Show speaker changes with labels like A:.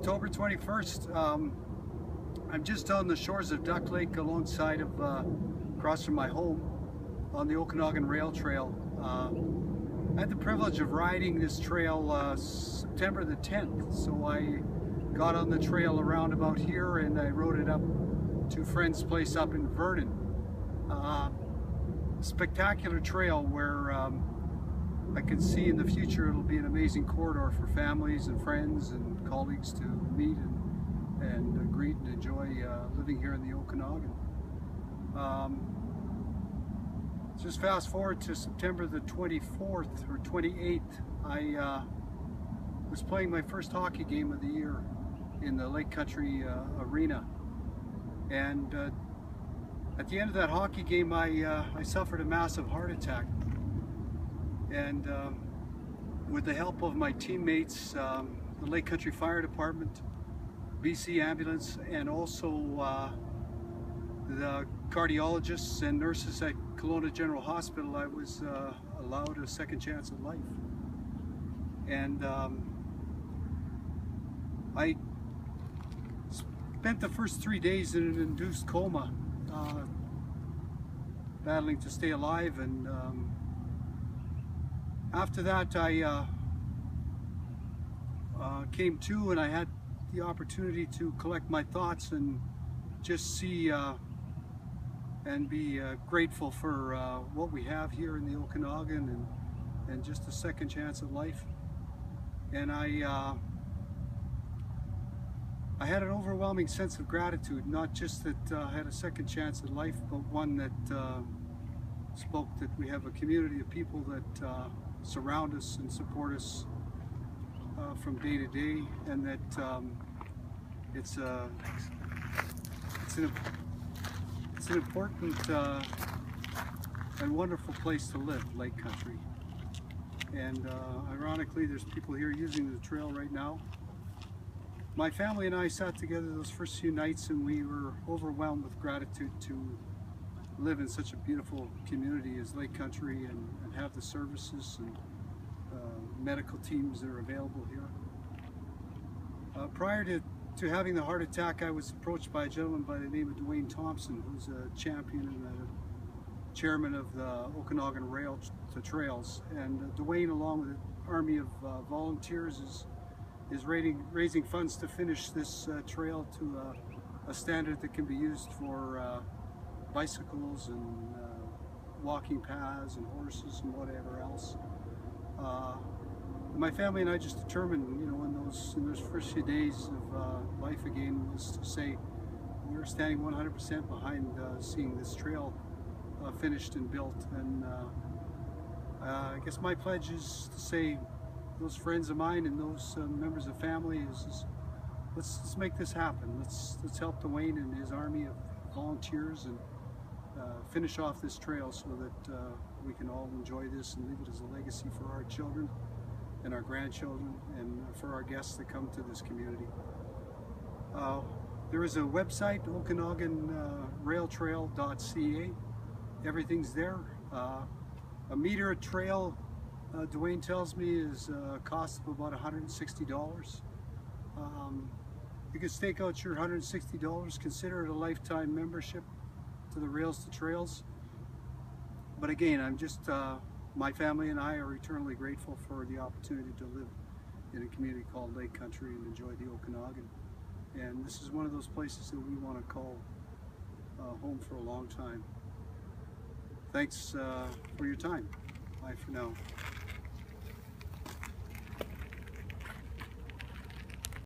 A: October 21st. I'm just on the shores of Duck Lake alongside of, across from my home on the Okanagan Rail Trail. I had the privilege of riding this trail September the 10th, so I got on the trail around about here and I rode it up to a friend's place up in Vernon. Spectacular trail where I can see in the future it'll be an amazing corridor for families and friends and colleagues to meet and greet and enjoy living here in the Okanagan. Just fast forward to September the 24th or 28th, I was playing my first hockey game of the year in the Lake Country arena, and at the end of that hockey game I suffered a massive heart attack, and with the help of my teammates, the Lake Country Fire Department, BC Ambulance, and also the cardiologists and nurses at Kelowna General Hospital, I was allowed a second chance at life. And I spent the first 3 days in an induced coma, battling to stay alive, and after that I came to, and I had the opportunity to collect my thoughts and just see and be grateful for what we have here in the Okanagan, and just a second chance at life. And I had an overwhelming sense of gratitude, not just that I had a second chance at life, but one that spoke that we have a community of people that surround us and support us from day to day, and that it's an important and wonderful place to live, Lake Country. And ironically, there's people here using the trail right now. My family and I sat together those first few nights, and we were overwhelmed with gratitude to live in such a beautiful community as Lake Country, and have the services and medical teams that are available here. Prior to having the heart attack, I was approached by a gentleman by the name of Dwayne Thompson, who's a champion and a chairman of the Okanagan Rail Trails. And Dwayne, along with an army of volunteers, is raising funds to finish this trail to a standard that can be used for bicycles and walking paths and horses and whatever else. My family and I just determined, in those first few days of life again, was to say we're standing 100% behind seeing this trail finished and built. And I guess my pledge is to say, those friends of mine and those members of family, is let's make this happen. Let's help Dwayne and his army of volunteers and finish off this trail so that we can all enjoy this and leave it as a legacy for our children and our grandchildren, and for our guests that come to this community. There is a website, okanaganrailtrail.ca. Everything's there. A meter of trail, Dwayne tells me, is a cost of about $160. You can stake out your $160, consider it a lifetime membership to the Rails to Trails. But again, I'm just, my family and I are eternally grateful for the opportunity to live in a community called Lake Country and enjoy the Okanagan. And this is one of those places that we want to call home for a long time. Thanks for your time. Bye for now.